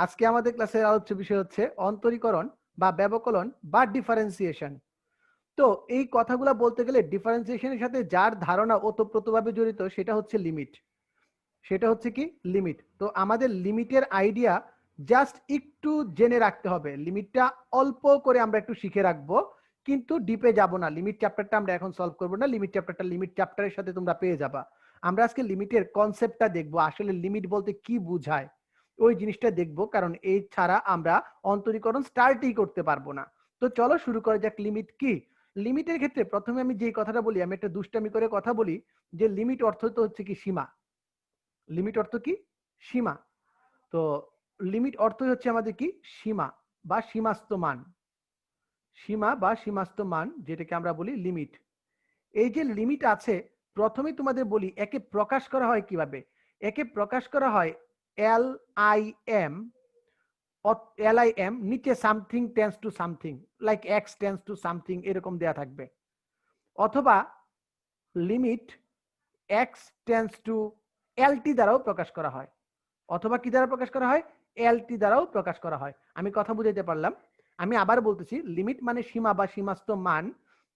আজকে আমাদের ক্লাসের আলোচ্য বিষয় হচ্ছে অন্তরীকরণ বা ব্যবকলন বা ডিফারেন্সিয়েশন। তো এই কথাগুলো বলতে গেলে ডিফারেন্সিয়েশনের সাথে যার ধারণা ওতপ্রোতভাবে জড়িত সেটা হচ্ছে লিমিট। সেটা হচ্ছে কি লিমিট। তো আমাদের লিমিটের আইডিয়া জাস্ট একটু জেনে রাখতে হবে। লিমিটটা অল্প করে আমরা একটু শিখে রাখবো, কিন্তু ডিপে যাব না। লিমিট চ্যাপ্টারটা আমরা এখন সলভ করবো না। লিমিট চ্যাপ্টারটা লিমিট চ্যাপ্টারের সাথে তোমরা পেয়ে যাবা। আমরা আজকে লিমিটের কনসেপ্টটা দেখবো, আসলে লিমিট বলতে কি বোঝায় ওই জিনিসটা দেখবো, কারণ এই ছাড়া আমরা অন্তরীকরণ স্টার্টই করতে পারবো না। তো চলো শুরু করা যাক। লিমিট কি? লিমিটের ক্ষেত্রে প্রথমে আমি যে কথাটা বলি, আমি একটা দুষ্টামি করে কথা বলি যে লিমিট অর্থ তো হচ্ছে কি সীমা। লিমিট অর্থ কি? সীমা। তো লিমিট অর্থ হচ্ছে আমাদের কি সীমা বা সীমাস্ত মান। সীমা বা সীমাস্ত মান যেটাকে আমরা বলি লিমিট। এই যে লিমিট আছে, প্রথমে তোমাদের বলি একে প্রকাশ করা হয় কিভাবে। একে প্রকাশ করা হয় L I M. L I M নিচে something tends to something, like x tends to something এরকম দেয়া থাকবে। অথবা limit x tends to LT দ্বারাও প্রকাশ করা হয়। অথবা কি দ্বারা প্রকাশ করা হয়? এলটি দ্বারাও প্রকাশ করা হয়। আমি কথা বুঝাইতে পারলাম? আমি আবার বলতেছি, লিমিট মানে সীমা বা সীমাস্ত মান।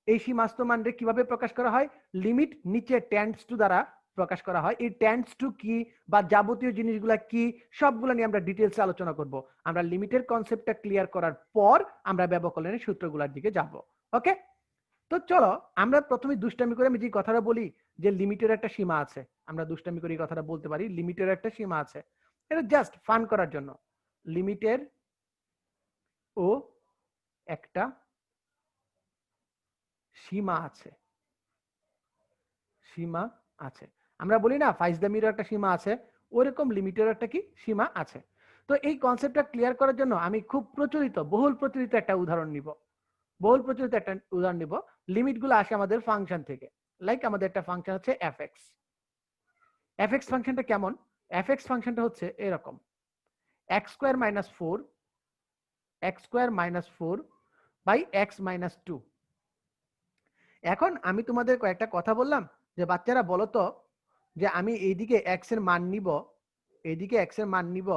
এই সীমাস্ত মানকে কিভাবে প্রকাশ করা হয়? লিমিট নিচে টেন্স টু দ্বারা প্রকাশ করা হয়। এই টেন্স টু কি বা যাবতীয় জিনিসগুলা কি সবগুলো নিয়ে আমরা ডিটেলসে আলোচনা করব। আমরা লিমিটের কনসেপ্টটা ক্লিয়ার করার পর আমরা ব্যবকলনের সূত্রগুলোর দিকে যাব। ওকে, তো চলো আমরা প্রথমে দুষ্টামি করে আমি যে কথাটা বলি যে লিমিটের একটা সীমা আছে, আমরা দুষ্টামি করে এই কথাটা বলতে পারি লিমিটের একটা সীমা আছে। এটা জাস্ট ফান করার জন্য। লিমিটের ও একটা সীমা আছে। সীমা আছে। আমরা বলি না ফাইজদামিরও একটা সীমা আছে, ওরকম লিমিটের একটা কি সীমা আছে। তো এই কনসেপ্টটা ক্লিয়ার করার জন্য আমি খুব প্রচলিত বহুল প্রচলিত একটা উদাহরণ নিব। বহুল প্রচলিত একটা উদাহরণ নিব। লিমিটগুলো আসে আমাদের ফাংশন থেকে। লাইক আমাদের একটা ফাংশন আছে এফ এক্স। এফ এক্স ফাংশনটা কেমন? এফ এক্স ফাংশনটা হচ্ছে এরকম, x square minus four, x square minus four by x minus two. এখন আমি তোমাদের কয়েকটা কথা বললাম যে বাচ্চারা বলো তো যে আমি এইদিকে এক্স এর মান নিব, এইদিকে এক্স এর মান নিব,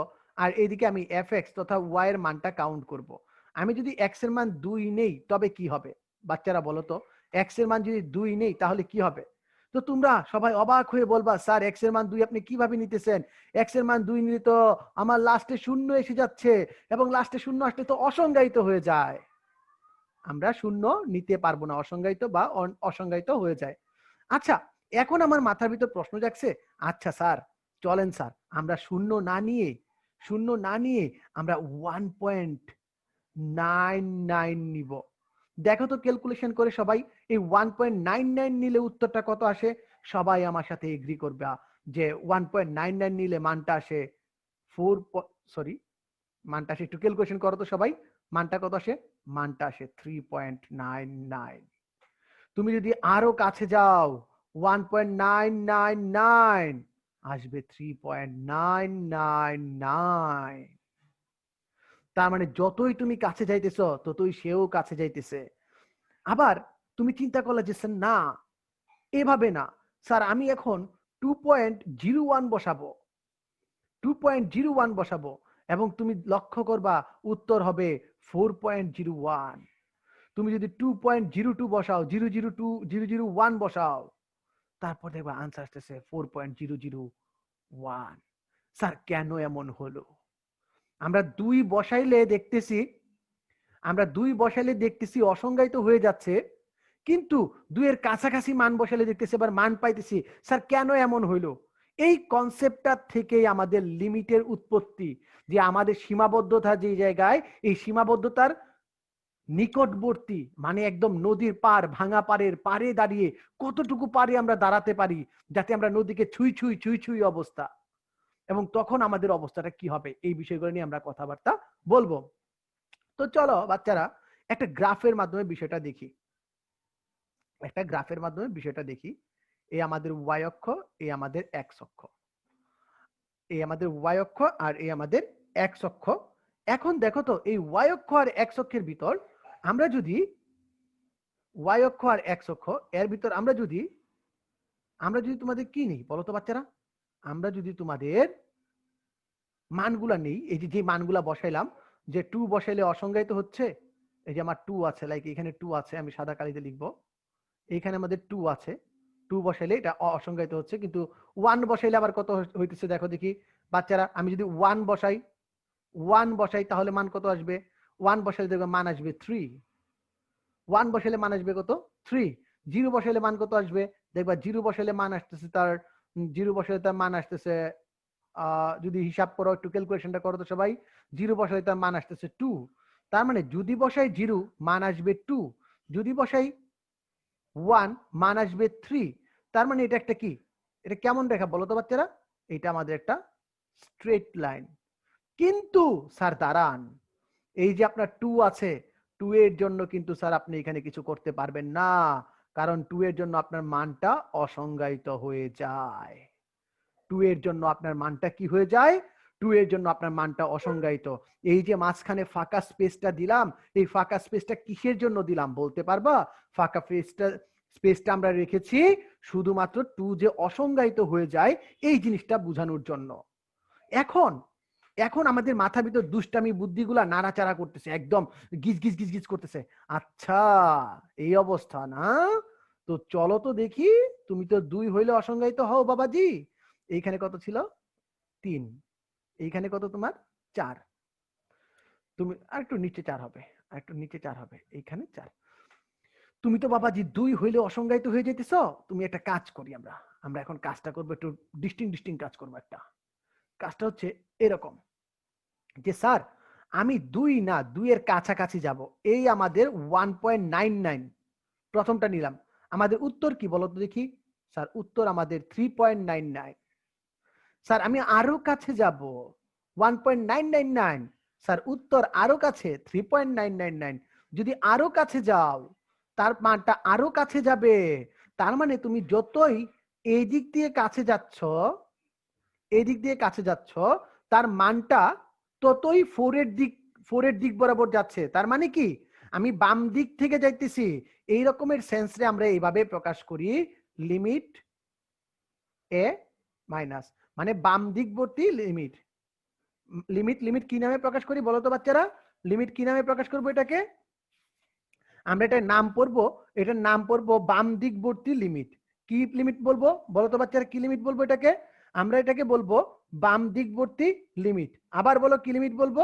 আর এইদিকে আমি এফ এক্স তথা ওয়াই এর মানটা কাউন্ট করব। আমি যদি এক্স এর মান 2 নেই তবে কি হবে? বাচ্চারা বলো তো, এক্স এর মান যদি 2 নেই তাহলে কি হবে? তো তোমরা সবাই অবাক হয়ে বলবা, স্যার এক্স এর মান 2 আপনি কিভাবে নিতেছেন? এক্স এর মান 2 নিলে তো আমার লাস্টে শূন্য এসে যাচ্ছে, এবং লাস্টে শূন্য আসলে তো অসংজ্ঞায়িত হয়ে যায়। আমরা শূন্য নিতে পারবো না, অসংজ্ঞায়িত বা অসংজ্ঞায়িত হয়ে যায়। আচ্ছা, এখন আমার মাথার ভিতর প্রশ্ন জাগছে, আচ্ছা স্যার চলেন স্যার আমরা শূন্য না নিয়ে আমরা 1.99 নিব। দেখো তো ক্যালকুলেশন করে সবাই, এই 1.99 নিলে উত্তরটা কত আসে? সবাই আমার সাথে এগ্রি করবে যে 1.99 নিলে মানটা আসে 4, সরি মানটা আসে, একটু ক্যালকুলেশন করো তো সবাই, মানটা কত আসে? মানটা আসে 3.99। তুমি যদি আরো কাছে যাও 1.999 আসবে 3.999। তার মানে যতই তুমি কাছে যাইতেছ ততই সেও কাছে যাইতেছে। আবার তুমি চিন্তা করলে যে স্যার না, এভাবে না স্যার, আমি এখন 2.01 বসাবো, 2.01 বসাবো, এবং তুমি লক্ষ্য করবা উত্তর হবে 4.01। তুমি যদি 2.02 বসাও, 0.001 বসাও, তারপর দেখবা আনসার আসতেছে 4.001। স্যার কেন এমন হলো? আমরা দুই বসাইলে দেখতেছি, অসংজ্ঞায়িত হয়ে যাচ্ছে, কিন্তু দুইয়ের কাছাকাছি মান বসালে দেখতেছি আবার মান পাইতেছি। স্যার কেন এমন হইলো? এই কনসেপ্টটা থেকেই আমাদের লিমিটের উৎপত্তি, যে আমাদের সীমাবদ্ধতা যে জায়গায়, এই সীমাবদ্ধতার নিকটবর্তী মানে একদম নদীর পার, ভাঙা পারের পারে দাঁড়িয়ে কতটুকু পারে আমরা দাঁড়াতে পারি যাতে আমরা নদীকে ছুঁই ছুঁই ছুঁই ছুঁই অবস্থা, এবং তখন আমাদের অবস্থাটা কি হবে, এই বিষয়গুলো নিয়ে আমরা কথাবার্তা বলবো। তো চলো বাচ্চারা একটা গ্রাফের মাধ্যমে বিষয়টা দেখি। এই আমাদের ওয়াই অক্ষ, এই আমাদের এক্স অক্ষ, এই আমাদের ওয়াই অক্ষ, আর এই আমাদের এক্স অক্ষ। এখন দেখো তো এই ওয়াই অক্ষ আর এক্স অক্ষের ভিতর আমরা যদি ওয়াই অক্ষ আর এক্স অক্ষ এর ভিতর আমরা যদি তোমাদের কি নেই বলো তো বাচ্চারা? আমরা যদি তোমাদের মানগুলা নেই, এই যে মানগুলা বসাইলাম, যে 2 বসাইলে অসংজ্ঞায়িত হচ্ছে, এই যে আমার 2 আছে, লাইক এখানে 2 আছে, আমি সাদা কালিতে লিখবো, এইখানে আমাদের 2 আছে, 2 বসাইলে এটা অসংজ্ঞায়িত হচ্ছে, কিন্তু 1 বসাইলে আবার কত হইতেছে দেখো দেখি বাচ্চারা, আমি যদি 1 বসাই, 1 বসাই তাহলে মান কত আসবে? 1 বসাইলে দেখবে মান আসবে 3, 1 বসাইলে মান আসবে কত? 3। 0 বসাইলে মান কত আসবে? দেখবা 0 বসাইলে মান আসতেছে তার, 0 বসাইলে তার মান আসতেছে, যদি হিসাব করো, একটু ক্যালকুলেশনটা করো তো সবাই, 0 বসাইলে তার মান আসতেছে 2। তার মানে যদি বসাই 0 মান আসবে 2, যদি বসাই 1 মান আসবে 3। তার মানে এটা একটা কি, এটা কেমন রেখা বলো তো বাচ্চারা? এটা আমাদের একটা স্ট্রেট লাইন। কিন্তু স্যার দাঁড়ান, এই যে আপনার 2 আছে, 2 এর জন্য কিন্তু স্যার আপনি এখানে কিছু করতে পারবেন না, কারণ 2 এর জন্য আপনার মানটা অসংজ্ঞায়িত হয়ে যায়। 2 এর জন্য আপনার মানটা কি হয়ে যায়? 2 এর জন্য আপনার মানটা অসংজ্ঞায়িত। এই যে মাঝখানে ফাঁকা স্পেসটা দিলাম, এই ফাঁকা স্পেসটা কিসের জন্য দিলাম বলতে পারবা? ফাঁকা স্পেসটা আমরা রেখেছি শুধুমাত্র 2 যে অসংজ্ঞায়িত হয়ে যায় এই জিনিসটা বোঝানোর জন্য। এখন এখন আমাদের মাথার ভিতর দুষ্টামি বুদ্ধিগুলা নাড়াচাড়া করতেছে, একদম গিজ গিজ গিজ গিজ করতেছে। আচ্ছা, এই অবস্থা না? তো চলো তো দেখি, তুমি তো 2 হইলে অসংজ্ঞায়িত হও বাবাজি। এইখানে কত ছিল? 3। এইখানে কত তোমার? 4। তুমি আরেকটু নিচে 4 হবে, আরেকটু নিচে 4 হবে, এইখানে 4। তুমি তো বাবাজি 2 হইলে অসংজ্ঞায়িত হয়ে যেতেছ। তুমি একটা কাজ করি, আমরা আমরা এখন কাজটা করবো একটু ডিস্টিং কাজ করবো। একটা কাজটা হচ্ছে এরকম, যে স্যার আমি 2 না 2 এর কাছাকাছি যাব, এই আমাদের 1.99 প্রথমটা নিলাম। আমাদের উত্তর কি বলো তো দেখি? স্যার উত্তর আমাদের 3.99। স্যার আমি আরো কাছে যাব, 1.999। স্যার উত্তর আরো কাছে 3.999। যদি আরো কাছে যাও, তার মানটা আরো কাছে যাবে। তার মানে তুমি যতই এই দিক দিয়ে কাছে যাচ্ছ, এই দিক দিয়ে কাছে যাচ্ছ, তার মানটা ততই 4 এর দিক বরাবর যাচ্ছে। তার মানে কি, আমি বাম দিক থেকে যাইতেছি, এই রকমের সেন্সে আমরা এইভাবে প্রকাশ করি, লিমিট এ মাইনাস, মানে বাম দিকবর্তী লিমিট। লিমিট লিমিট কি নামে প্রকাশ করি বলো তো বাচ্চারা? লিমিট কি নামে প্রকাশ করবো এটাকে? আমরা এটার নাম পড়বো, এটার নাম পড়বো বাম দিকবর্তী লিমিট। কি লিমিট বলবো বলো তো বাচ্চারা? কি লিমিট বলবো এটাকে? আমরা এটাকে বলবো বাম দিকবর্তী লিমিট। আবার বলো কি লিমিট বলবো?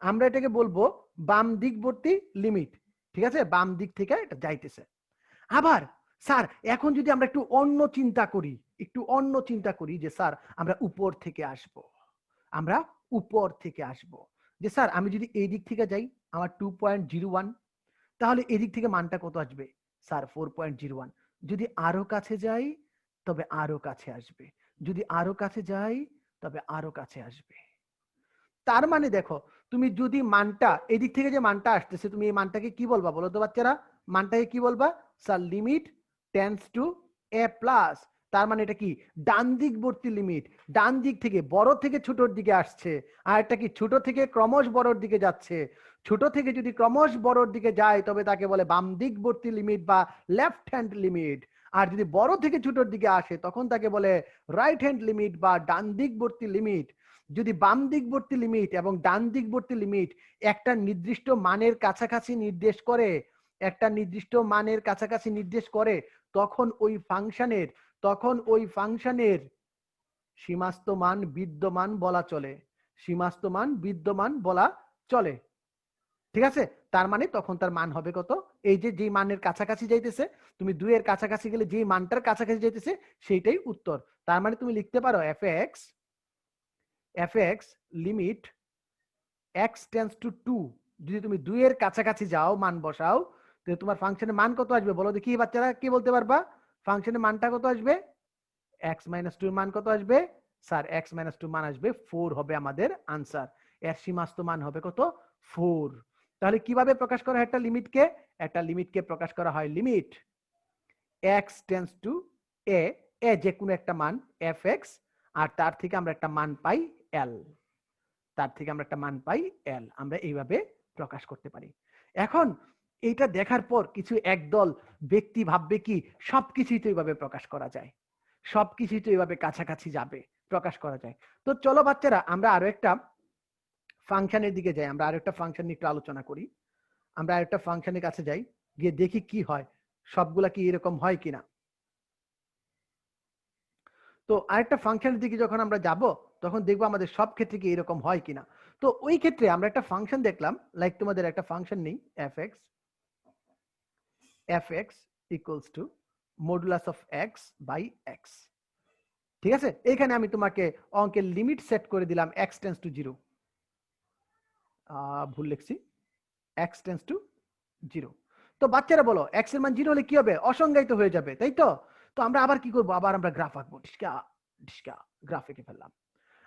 আমরা এটাকে বলবো বাম দিকবর্তী লিমিট। ঠিক আছে, বাম দিক থেকে এটা যাইতেছে। আবার স্যার এখন যদি আমরা একটু অন্য চিন্তা করি, একটু অন্য চিন্তা করি, যে স্যার আমরা উপর থেকে আসব, আমরা উপর থেকে আসব, যে স্যার আমি যদি এই দিক থেকে যাই, আমার 2.01, তাহলে এদিক থেকে মানটা কত আসবে? স্যার 4.01। যদি আরো কাছে যাই তবে আরো কাছে আসবে, যদি আরো কাছে যাই তবে আরো কাছে আসবে। তার মানে দেখো, তুমি যদি মানটা এদিক থেকে যে মানটা আসতেছে, তুমি এই মানটাকে কি বলবা বলো তো বাচ্চারা? মানটাকে কি বলবা? Sir limit tends to A plus. তার মানে এটা কি? ডান দিকবর্তী লিমিট, ডান দিক থেকে বড় থেকে ছোটর দিকে আসছে। আর এটা কি? ছোট থেকে ক্রমশ বড়র দিকে যাচ্ছে। ছোট থেকে যদি ক্রমশ বড়র দিকে যায় তবে তাকে বলে বাম দিকবর্তী লিমিট বা লেফট হ্যান্ড লিমিট। আর যদি বড় থেকে ছোটর দিকে আসে তখন তাকে বলে রাইট হ্যান্ড লিমিট বা ডান দিকবর্তী লিমিট। যদি বাম দিকবর্তী লিমিট এবং ডান দিকবর্তী লিমিট একটা নির্দিষ্ট মানের কাছাকাছি নির্দেশ করে, একটা নির্দিষ্ট মানের কাছাকাছি নির্দেশ করে, তখন ওই ফাংশনের সীমাস্ত মান বিদ্যমান বলা চলে, সীমাস্ত মান বিদ্যমান বলা চলে। ঠিক আছে, তার মানে তখন তার মান হবে কত? এই যে যে মানের কাছাকাছি যাইতেছে, তুমি 2 এর কাছাকাছি গেলে যে মানটার কাছাকাছি যাইতেছে সেইটাই উত্তর। তার মানে তুমি লিখতে পারো fx limit x tends to 2। যদি তুমি 2 এর কাছাকাছি যাও, মান বসাও, তো তোমার ফাংশনের মান কত আসবে বলো দেখি বাচ্চারা? কি বলতে পারবা? ফাংশনের মানটা কত আসবে? x মাইনাস 2 এর মান কত আসবে? স্যার x মাইনাস 2 মান আসবে 4 হবে আমাদের আনসার। এর সীমাস্ত মান হবে কত? 4। তাহলে কিভাবে প্রকাশ করা হয় একটা লিমিটকে? একটা লিমিটকে প্রকাশ করা হয় লিমিট x টেন্ডস টু এ, এ যে কোনো একটা মান fx, আর তার থেকে আমরা একটা মান পাই l, তার থেকে আমরা একটা মান পাই l। আমরা এইভাবে প্রকাশ করতে পারি। এখন এইটা দেখার পর কিছু একদল ব্যক্তি ভাববে কি, সবকিছুই তো এইভাবে প্রকাশ করা যায়, সবকিছুই তো এইভাবে কাছাকাছি যাবে। প্রকাশ করা যায়। তো চলো বাচ্চারা আমরা আরো একটা ফাংশনের দিকে যাই, আমরা আরো একটা ফাংশন নিয়ে একটু আলোচনা করি। আমরা আরো একটা ফাংশনের কাছে যাই, গিয়ে দেখি কি হয়, সবগুলা কি এরকম হয় কিনা। তো আরেকটা ফাংশনের দিকে যখন আমরা যাব তখন দেখবো আমাদের সব ক্ষেত্রে কি এরকম হয় কিনা। তো ওই ক্ষেত্রে আমরা একটা ফাংশন দেখলাম, লাইক তোমাদের একটা ফাংশন নেই fx equals to modulus of x by x. ঠিক আছে, এখানে আমি তোমাকে অঙ্কের লিমিট সেট করে দিলাম x টেন্স টু 0, ভুল লিখছি, x টেন্স টু 0। তো বাচ্চারা বলো x এর মান 0 হলে কি হবে? অসংজ্ঞায়িত হয়ে যাবে, তাই তো? তো আমরা আবার কি করব? আবার আমরা গ্রাফ আঁকবো, ঢিসকা ঢিসকা গ্রাফ এঁকে ফেললাম।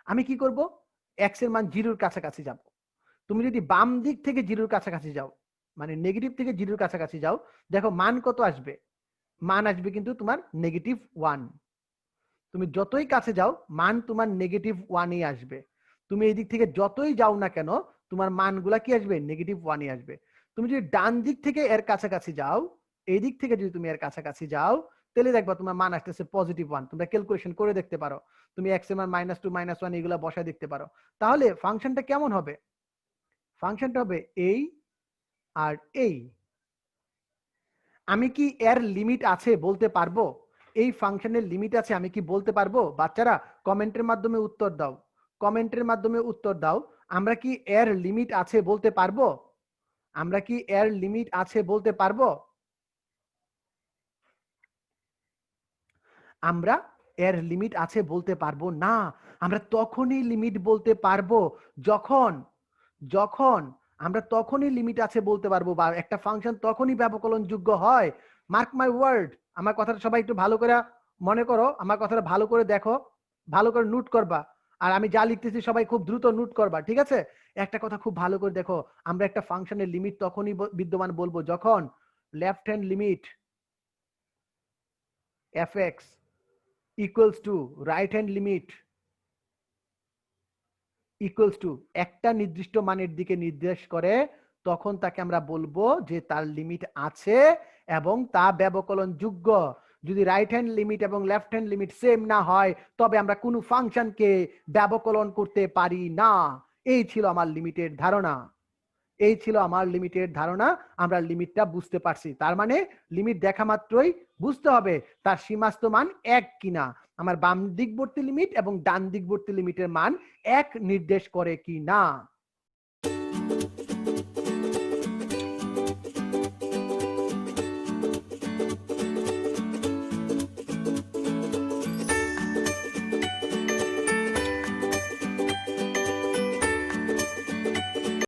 আমি কি করব? x এর মান 0 এর কাছাকাছি যাব। তুমি যদি বাম দিক থেকে 0 এর কাছাকাছি যাও, মানে নেগেটিভ থেকে 0 এর কাছাকাছি যাও, দেখো মান কত আসবে? মান আসবে কিন্তু তোমার -1। তুমি যতই কাছে যাও মান তোমার -1ই আসবে। তুমি এই দিক থেকে যতই যাও না কেন তোমার মানগুলা কি আসবে? -1ই আসবে। তুমি যদি ডান দিক থেকে এর কাছাকাছি যাও, এই দিক থেকে যদি তুমি এর কাছাকাছি যাও, তাহলে দেখবা তোমার মান আসতেছে +1। তোমরা ক্যালকুলেশন করে দেখতে পারো, তুমি x এর মান -2 -1 এগুলা বসায় দেখতে পারো। তাহলে ফাংশনটা কেমন হবে? ফাংশনটা হবে এই আর এই। আমি কি এর লিমিট আছে বলতে পারবো? এই ফাংশনের লিমিট আছে আমি কি বলতে পারবো? বাচ্চারা কমেন্টের মাধ্যমে উত্তর দাও, কমেন্টের মাধ্যমে উত্তর দাও। আমরা কি এর লিমিট আছে বলতে পারবো? আমরা কি এর লিমিট আছে বলতে পারবো? আমরা এর লিমিট আছে বলতে পারবো না। আমরা তখনই লিমিট বলতে পারবো যখন যখন আমরা তখনই লিমিট আছে বলতে পারবো, বা একটা ফাংশন তখনই ব্যবকলনযোগ্য হয়। মার্ক মাই ওয়ার্ড, আমার কথাটা সবাই একটু ভালো করে মনে করো, আমার কথাটা ভালো করে দেখো, ভালো করে নোট করবা। আর আমি যা লিখতেছি সবাই খুব দ্রুত নোট করবা, ঠিক আছে? একটা কথা খুব ভালো করে দেখো, আমরা একটা ফাংশনের লিমিট তখনই বিদ্যমান বলবো যখন left hand limit fx equals two right hand limit equals to একটা নির্দিষ্ট মানের দিকে নির্দেশ করে, তখন তাকে আমরা বলবো যে তার লিমিট আছে এবং তা ব্যবকলনযোগ্য। যদি রাইট হ্যান্ড লিমিট এবং লেফট হ্যান্ড লিমিট সেম না হয় তবে আমরা কোনো ফাংশনকে ব্যবকলন করতে পারি না। এই ছিল আমার লিমিটের ধারণা, এই ছিল আমার লিমিটের ধারণা। আমরা লিমিটটা বুঝতে পারছি, তার মানে লিমিট দেখা মাত্রই বুঝতে হবে তার সীমাস্ত মান এক কিনা, আমার বাম দিকবর্তী লিমিট এবং ডান দিকবর্তী লিমিটের মান এক নির্দেশ করে কিনা।